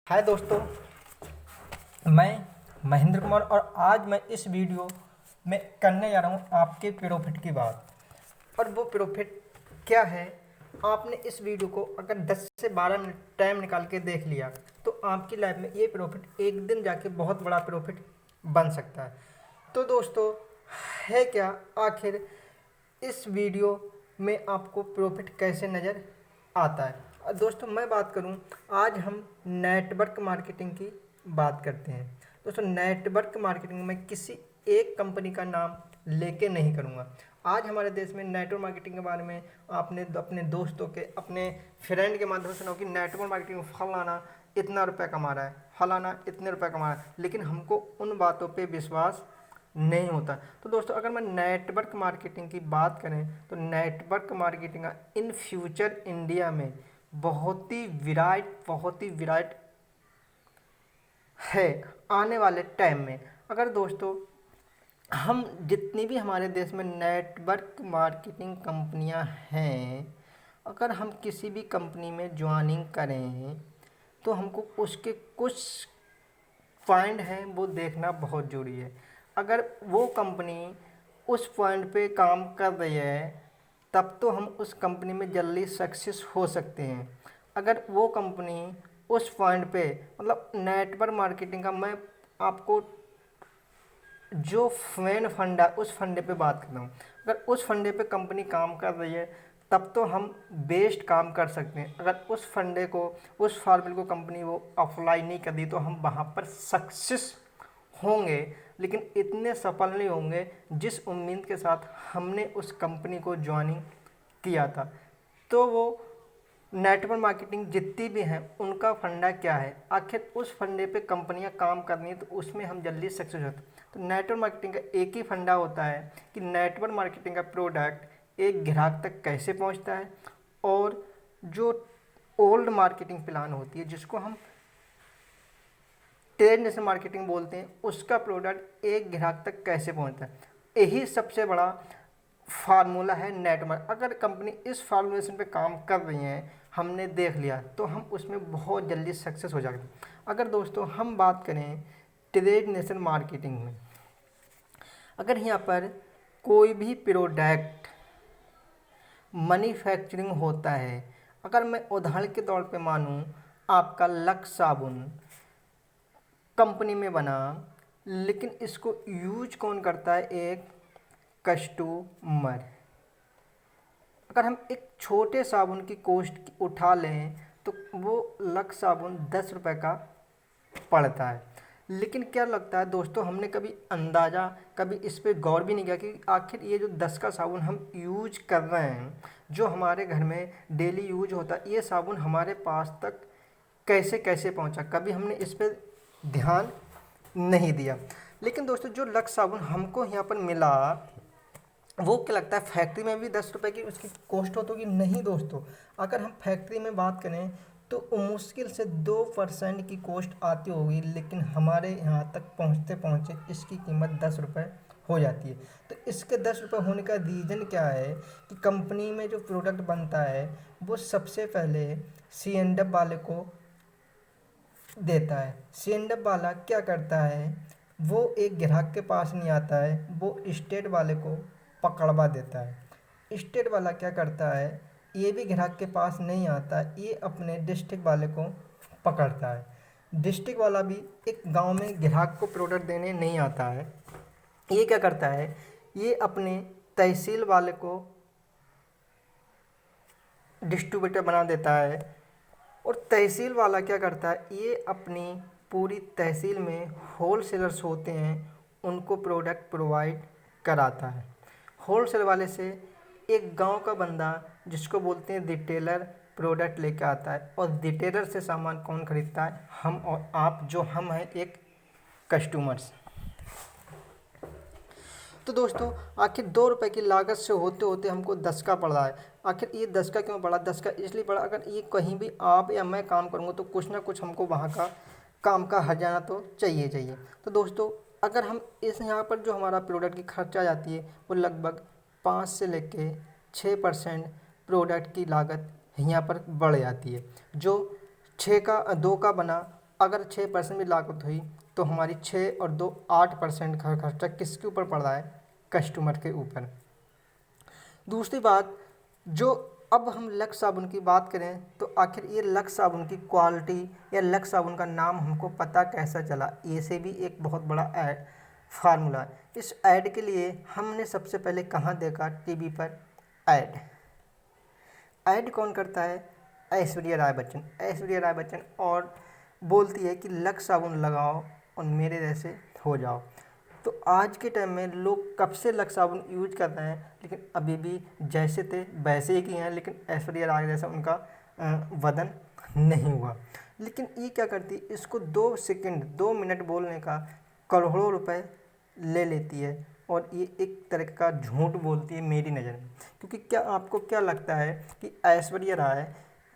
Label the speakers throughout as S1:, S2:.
S1: हाय दोस्तों, मैं महेंद्र कुमार और आज मैं इस वीडियो में करने जा रहा हूँ आपके प्रॉफिट की बात। और वो प्रॉफिट क्या है, आपने इस वीडियो को अगर 10 से 12 मिनट टाइम निकाल के देख लिया तो आपकी लाइफ में ये प्रॉफिट एक दिन जाके बहुत बड़ा प्रॉफिट बन सकता है। तो दोस्तों, है क्या आखिर इस वीडियो में आपको प्रॉफिट कैसे नज़र आता है। दोस्तों, मैं बात करूं, आज हम नेटवर्क मार्केटिंग की बात करते हैं। दोस्तों, नेटवर्क मार्केटिंग में किसी एक कंपनी का नाम लेके नहीं करूंगा। आज हमारे देश में नेटवर्क मार्केटिंग के बारे में आपने अपने दोस्तों के, अपने फ्रेंड के माध्यम से सुना कि नेटवर्क मार्केटिंग फलाना इतना रुपया कमा रहा है, फलाना इतने रुपया कमा रहा है, लेकिन हमको उन बातों पे विश्वास नहीं होता। तो दोस्तों, अगर मैं नेटवर्क मार्केटिंग की बात करें तो network marketing in future India में बहुत ही विराट है आने वाले टाइम में। अगर दोस्तों, हम जितनी भी हमारे देश में नेटवर्क मार्केटिंग कंपनियां हैं, अगर हम किसी भी कंपनी में ज्वाइनिंग करें तो हमको उसके कुछ पॉइंट हैं वो देखना बहुत ज़रूरी है। अगर वो कंपनी उस पॉइंट पे काम कर रही है तब तो हम उस कंपनी में जल्दी सक्सेस हो सकते हैं। अगर वो कंपनी उस पॉइंट पे, मतलब नेटवर्क मार्केटिंग का मैं आपको जो मेन फंडा उस फंडे पे बात कर रहा हूँ, अगर उस फंडे पे कंपनी काम कर रही है तब तो हम बेस्ट काम कर सकते हैं। अगर उस फंडे को, उस फार्मूले को कंपनी वो अप्लाई नहीं कर दी तो हम वहाँ पर सक्सेस होंगे, लेकिन इतने सफल नहीं होंगे जिस उम्मीद के साथ हमने उस कंपनी को ज्वाइनिंग किया था। तो वो नेटवर्क मार्केटिंग जितनी भी हैं उनका फंडा क्या है, आखिर उस फंडे पे कंपनियां काम करनी है तो उसमें हम जल्दी सक्सेस होते हैं। तो नेटवर्क मार्केटिंग का एक ही फंडा होता है कि नेटवर्क मार्केटिंग का प्रोडक्ट एक ग्राहक तक कैसे पहुंचता है, और जो ओल्ड मार्केटिंग प्लान होती है जिसको हम ट्रेड नेशन मार्केटिंग बोलते हैं, उसका प्रोडक्ट एक ग्राहक तक कैसे पहुंचता है। यही सबसे बड़ा फार्मूला है नेटवर्क। अगर कंपनी इस फार्मूलेशन पे काम कर रही है, हमने देख लिया, तो हम उसमें बहुत जल्दी सक्सेस हो जाएंगे। अगर दोस्तों हम बात करें ट्रेड नेशन मार्केटिंग में, अगर यहाँ पर कोई भी प्रोडक्ट मैन्युफैक्चरिंग होता है, अगर मैं उदाहरण के तौर पे मानूँ, आपका लक्स साबुन कंपनी में बना, लेकिन इसको यूज कौन करता है, एक कस्टमर। अगर हम एक छोटे साबुन की कॉस्ट उठा लें तो वो लक्स साबुन 10 रुपये का पड़ता है। लेकिन क्या लगता है दोस्तों, हमने कभी अंदाज़ा, कभी इस पर गौर भी नहीं किया कि आखिर ये जो 10 का साबुन हम यूज कर रहे हैं, जो हमारे घर में डेली यूज होता है, ये साबुन हमारे पास तक कैसे कैसे पहुंचा, कभी हमने इस पर ध्यान नहीं दिया। लेकिन दोस्तों, जो लक्स साबुन हमको यहाँ पर मिला, वो क्या लगता है फैक्ट्री में भी 10 रुपये की उसकी कॉस्ट हो, तो कि नहीं दोस्तों। अगर हम फैक्ट्री में बात करें तो मुश्किल से 2% की कॉस्ट आती होगी, लेकिन हमारे यहाँ तक पहुँचते पहुँचे इसकी कीमत 10 रुपये हो जाती है। तो इसके 10 रुपये होने का रीज़न क्या है कि कंपनी में जो प्रोडक्ट बनता है वो सबसे पहले C&F वाले को देता है। C&F वाला क्या करता है, वो एक ग्राहक के पास नहीं आता है, वो स्टेट वाले को पकड़वा देता है। स्टेट वाला क्या करता है, ये भी ग्राहक के पास नहीं आता, ये अपने डिस्ट्रिक्ट वाले को पकड़ता है। डिस्ट्रिक्ट वाला भी एक गांव में ग्राहक को प्रोडक्ट देने नहीं आता है, ये क्या करता है, ये अपने तहसील वाले को डिस्ट्रीब्यूटर बना देता है, और तहसील वाला क्या करता है, ये अपनी पूरी तहसील में होलसेलर्स होते हैं उनको प्रोडक्ट प्रोवाइड कराता है। होलसेल वाले से एक गांव का बंदा, जिसको बोलते हैं रिटेलर, प्रोडक्ट लेकर आता है, और रिटेलर से सामान कौन खरीदता है, हम और आप, जो हम हैं एक कस्टमर्स। तो दोस्तों, आखिर 2 रुपये की लागत से होते होते हमको 10 का पड़ रहा है। आखिर ये 10 का क्यों पड़ा, 10 का इसलिए पड़ा, अगर ये कहीं भी आप या मैं काम करूँगा तो कुछ ना कुछ हमको वहाँ का काम का हर्जाना तो चाहिए। तो दोस्तों, अगर हम इस यहाँ पर जो हमारा प्रोडक्ट की खर्चा जाती है वो लगभग 5 से लेके 6% प्रोडक्ट की लागत यहाँ पर बढ़ जाती है। जो 2 का बना अगर 6% भी लागत हुई तो हमारी 6 और 2 8% का खर्चा किसके ऊपर पड़ रहा है? कस्टमर के ऊपर। दूसरी बात, जो अब हम लक्स साबुन की बात करें तो आखिर ये लक्स साबुन की क्वालिटी या लक्स साबुन का नाम हमको पता कैसा चला? ये से भी एक बहुत बड़ा फार्मूला है। इस ऐड के लिए हमने सबसे पहले कहाँ देखा? टीवी पर ऐड। ऐड कौन करता है? ऐश्वर्या राय बच्चन। ऐश्वर्या राय बच्चन और बोलती है कि लक्स साबुन लगाओ और मेरे जैसे हो जाओ। तो आज के टाइम में लोग कब से लक्स साबुन यूज कर रहे हैं, लेकिन अभी भी जैसे थे वैसे ही हैं, लेकिन ऐश्वर्या राय जैसा उनका वजन नहीं हुआ। लेकिन ये क्या करती है, इसको 2 सेकंड 2 मिनट बोलने का करोड़ों रुपए ले लेती है और ये एक तरह का झूठ बोलती है मेरी नज़र में। क्योंकि क्या आपको क्या लगता है कि ऐश्वर्या राय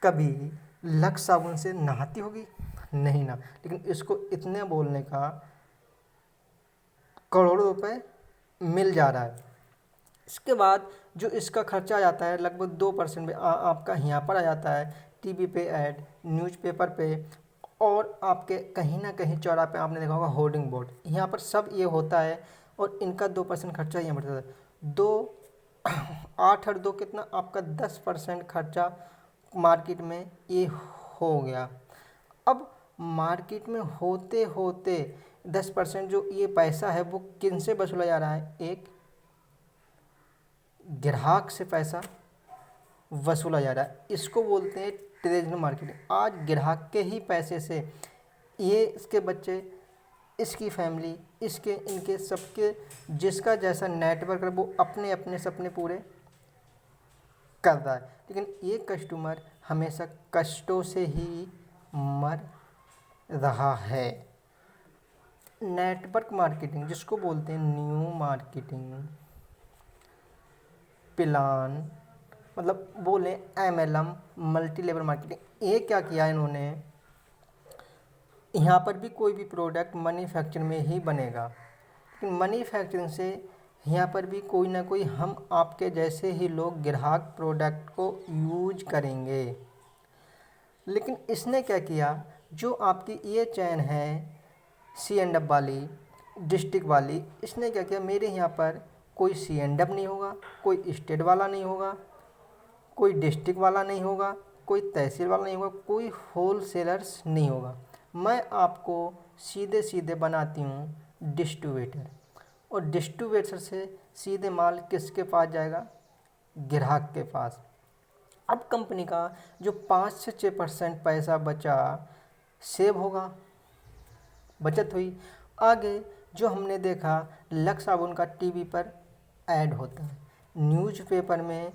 S1: कभी लक्स साबुन से नहाती होगी? नहीं ना, लेकिन इसको इतने बोलने का करोड़ों रुपए मिल जा रहा है। इसके बाद जो इसका खर्चा आ जाता है लगभग 2% में आपका यहाँ पर आ जाता है टीवी पे ऐड, न्यूज़पेपर पे, और आपके कहीं ना कहीं चौराहे पे आपने देखा होगा होर्डिंग बोर्ड, यहाँ पर सब ये होता है और इनका 2% खर्चा यहाँ बढ़ता है। 8 और 2 कितना? आपका 10% खर्चा मार्केट में ये हो गया। अब मार्केट में होते होते 10% जो ये पैसा है वो किन से वसूला जा रहा है? एक ग्राहक से पैसा वसूला जा रहा है। इसको बोलते हैं ट्रेजनल मार्केटिंग। आज ग्राहक के ही पैसे से ये इसके बच्चे, इसकी फैमिली, इसके इनके सबके जिसका जैसा नेटवर्क है वो अपने अपने सपने पूरे कर रहा है। लेकिन ये कस्टमर हमेशा कष्टों से ही मर रहा है। नेटवर्क मार्केटिंग जिसको बोलते हैं न्यू मार्केटिंग प्लान, मतलब बोले MLM, मल्टी लेवल मार्केटिंग। ये क्या किया इन्होंने, यहाँ पर भी कोई भी प्रोडक्ट मैन्युफैक्चरिंग में ही बनेगा, लेकिन मैन्युफैक्चरिंग से यहाँ पर भी कोई ना कोई हम आपके जैसे ही लोग ग्राहक प्रोडक्ट को यूज करेंगे। लेकिन इसने क्या किया, जो आपकी ये चैन है C&F वाली, डिस्ट्रिक्ट वाली, इसने क्या किया, मेरे यहाँ पर कोई C&F नहीं होगा, कोई स्टेट वाला नहीं होगा, कोई डिस्ट्रिक्ट वाला नहीं होगा, कोई तहसील वाला नहीं होगा, कोई होलसेलर्स नहीं होगा। मैं आपको सीधे सीधे बनाती हूँ डिस्ट्रीब्यूटर, और डिस्ट्रीब्यूटर से सीधे माल किसके पास जाएगा? ग्राहक के पास। अब कंपनी का जो 5 से 6% पैसा बचा सेव होगा, बचत हुई। आगे जो हमने देखा लक्स साबुन का टीवी पर ऐड होता है, न्यूज़पेपर में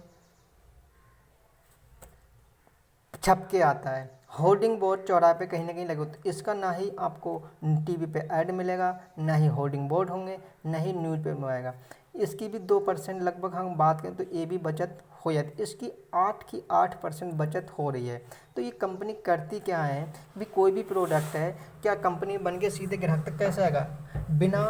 S1: छप के आता है, होर्डिंग बोर्ड चौराहे पे कहीं ना कहीं लगे होते, इसका ना ही आपको टीवी पे ऐड मिलेगा, ना ही होर्डिंग बोर्ड होंगे, ना ही न्यूज़पेपर में आएगा। इसकी भी 2% लगभग हम बात करें तो ये भी बचत हो जाती, इसकी 8 की 8% बचत हो रही है। तो ये कंपनी करती क्या है भी, कोई भी प्रोडक्ट है क्या कंपनी बन के सीधे ग्राहक तक कैसे आएगा? बिना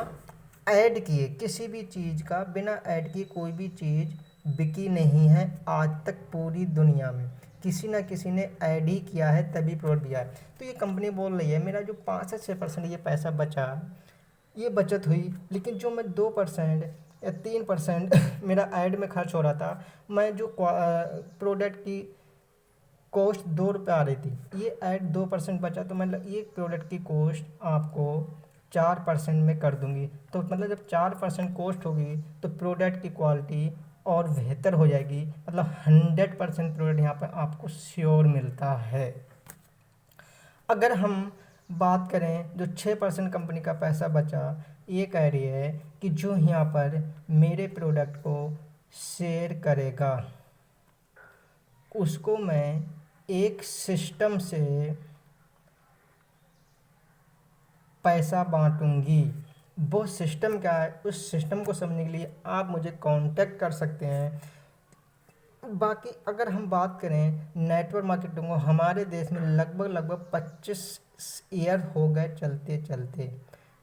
S1: ऐड किए किसी भी चीज़ का, बिना ऐड किए कोई भी चीज़ बिकी नहीं है आज तक पूरी दुनिया में। किसी ना किसी ने ऐड ही किया है तभी प्रोडक्ट दिया है। तो ये कंपनी बोल रही है मेरा जो 5 से 6% ये पैसा बचा, ये बचत हुई, लेकिन जो मैं 2% या 3% मेरा ऐड में खर्च हो रहा था, मैं जो प्रोडक्ट की कॉस्ट 2 रुपये आ रही थी, ये ऐड 2% बचा, तो मतलब ये प्रोडक्ट की कॉस्ट आपको 4% में कर दूंगी। तो मतलब जब 4% कॉस्ट होगी तो प्रोडक्ट की क्वालिटी और बेहतर हो जाएगी, मतलब 100% प्रोडक्ट यहाँ पर आपको श्योर मिलता है। अगर हम बात करें जो 6% कंपनी का पैसा बचा, ये कह रही है कि जो यहाँ पर मेरे प्रोडक्ट को शेयर करेगा उसको मैं एक सिस्टम से पैसा बांटूंगी। वो सिस्टम क्या है, उस सिस्टम को समझने के लिए आप मुझे कांटेक्ट कर सकते हैं। बाकी अगर हम बात करें नेटवर्क मार्केटिंग को, हमारे देश में लगभग 25 ईयर हो गए चलते चलते।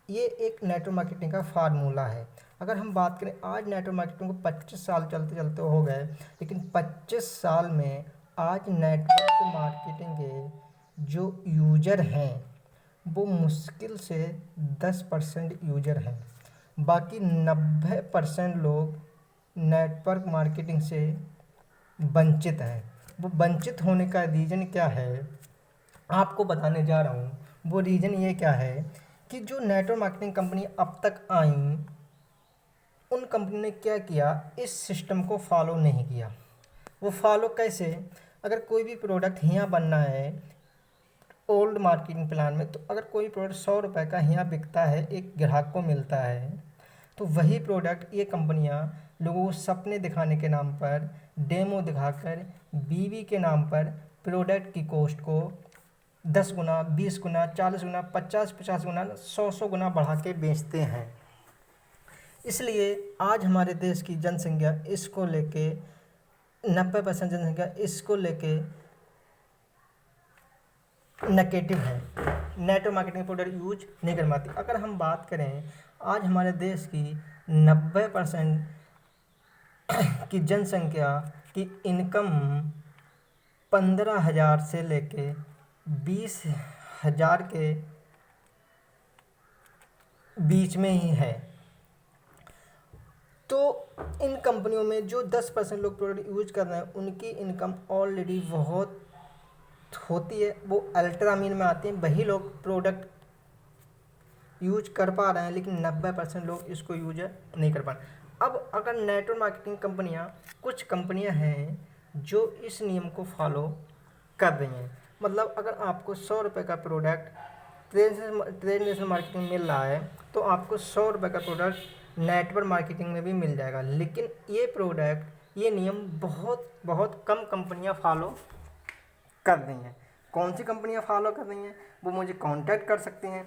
S1: ये एक नेटवर्क मार्केटिंग का फार्मूला है। अगर हम बात करें आज नेटवर्क मार्केटिंग को 25 साल चलते चलते हो गए, लेकिन 25 साल में आज नेटवर्क मार्केटिंग के जो यूजर हैं वो मुश्किल से 10% यूजर हैं। बाकी 90% लोग नेटवर्क मार्केटिंग से वंचित हैं। वो वंचित होने का रीज़न क्या है आपको बताने जा रहा हूँ। वो रीज़न ये क्या है कि जो नेटवर्क मार्केटिंग कंपनी अब तक आई, उन कंपनी ने क्या किया, इस सिस्टम को फॉलो नहीं किया। वो फॉलो कैसे? अगर कोई भी प्रोडक्ट यहाँ बनना है ओल्ड मार्केटिंग प्लान में, तो अगर कोई प्रोडक्ट 100 रुपये का यहाँ बिकता है, एक ग्राहक को मिलता है, तो वही प्रोडक्ट ये कंपनियाँ लोगों को सपने दिखाने के नाम पर, डेमो दिखाकर, बीवी के नाम पर प्रोडक्ट की कॉस्ट को 10 गुना, 20 गुना, 40 गुना, 50 गुना, 100 गुना बढ़ा के बेचते हैं। इसलिए आज हमारे देश की जनसंख्या इसको लेके 90% जनसंख्या इसको लेके नेगेटिव है, नेटवर्क मार्केटिंग प्रोडक्ट यूज नहीं कर पाती। अगर हम बात करें आज हमारे देश की 90% की जनसंख्या की इनकम 15,000 से लेके 20,000 के बीच में ही है। तो इन कंपनियों में जो 10% लोग प्रोडक्ट यूज कर रहे हैं, उनकी इनकम ऑलरेडी बहुत होती है, वो अल्ट्रा मीन में आते हैं, वही लोग प्रोडक्ट यूज कर पा रहे हैं, लेकिन 90% लोग इसको यूज नहीं कर पा रहे। अब अगर नेटवर्क मार्केटिंग कंपनियां, कुछ कंपनियां हैं जो इस नियम को फॉलो कर रही हैं। मतलब अगर आपको 100 रुपये का प्रोडक्ट ट्रेडिशनल मार्केटिंग में मिल रहा है, तो आपको 100 रुपये का प्रोडक्ट नेटवर्क मार्केटिंग में भी मिल जाएगा। लेकिन ये नियम बहुत बहुत कम कंपनियां फॉलो कर रही हैं। कौन सी कंपनियां फॉलो कर रही हैं, वो मुझे कांटेक्ट कर सकते हैं,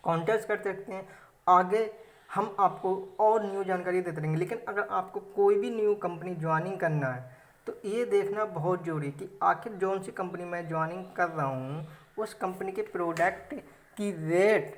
S1: कांटेक्ट कर सकते हैं। आगे हम आपको और न्यू जानकारी देते रहेंगे। लेकिन अगर आपको कोई भी न्यू कंपनी ज्वाइनिंग करना है, तो ये देखना बहुत ज़रूरी है कि आखिर जौन सी कंपनी मैं ज्वाइनिंग कर रहा हूँ, उस कंपनी के प्रोडक्ट की रेट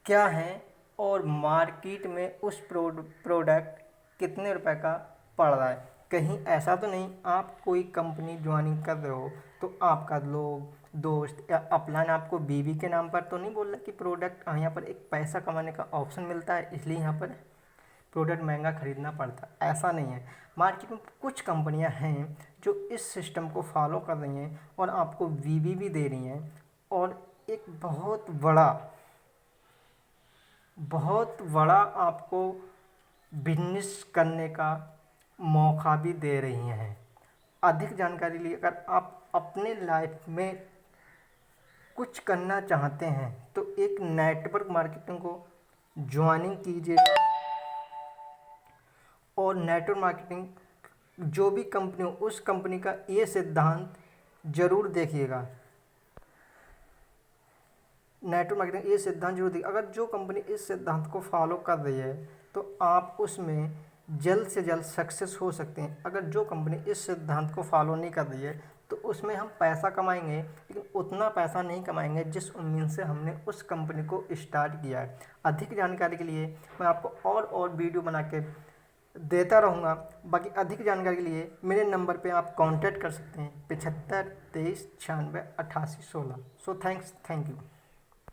S1: क्या है और मार्केट में उस प्रोडक्ट कितने रुपए का पड़ रहा है। कहीं ऐसा तो नहीं आप कोई कंपनी ज्वाइनिंग कर रहे हो तो आपका लोग दोस्त या अपलाइन आपको बीवी के नाम पर तो नहीं बोल रहा कि प्रोडक्ट यहाँ पर एक पैसा कमाने का ऑप्शन मिलता है, इसलिए यहाँ पर प्रोडक्ट महंगा खरीदना पड़ता है। ऐसा नहीं है। मार्केट में कुछ कंपनियां हैं जो इस सिस्टम को फॉलो कर रही हैं और आपको बीवी भी दे रही हैं, और एक बहुत बड़ा आपको बिजनेस करने का मौका भी दे रही हैं। अधिक जानकारी लिए अगर आप अपने लाइफ में कुछ करना चाहते हैं, तो एक नेटवर्क मार्केटिंग को ज्वाइनिंग कीजिएगा। और नेटवर्क मार्केटिंग जो भी कंपनी हो, उस कंपनी का ये सिद्धांत जरूर देखिएगा। नेटवर्क मार्केटिंग ये सिद्धांत जरूर देखिए। अगर जो कंपनी इस सिद्धांत को फॉलो कर रही है, तो आप उसमें जल्द से जल्द सक्सेस हो सकते हैं। अगर जो कंपनी इस सिद्धांत को फॉलो नहीं कर रही है, तो उसमें हम पैसा कमाएंगे, लेकिन उतना पैसा नहीं कमाएंगे जिस उम्मीद से हमने उस कंपनी को स्टार्ट किया है। अधिक जानकारी के लिए मैं आपको और वीडियो बना के देता रहूँगा। बाकी अधिक जानकारी के लिए मेरे नंबर पे आप कांटेक्ट कर सकते हैं, 75 23 96 88 16। So thank you.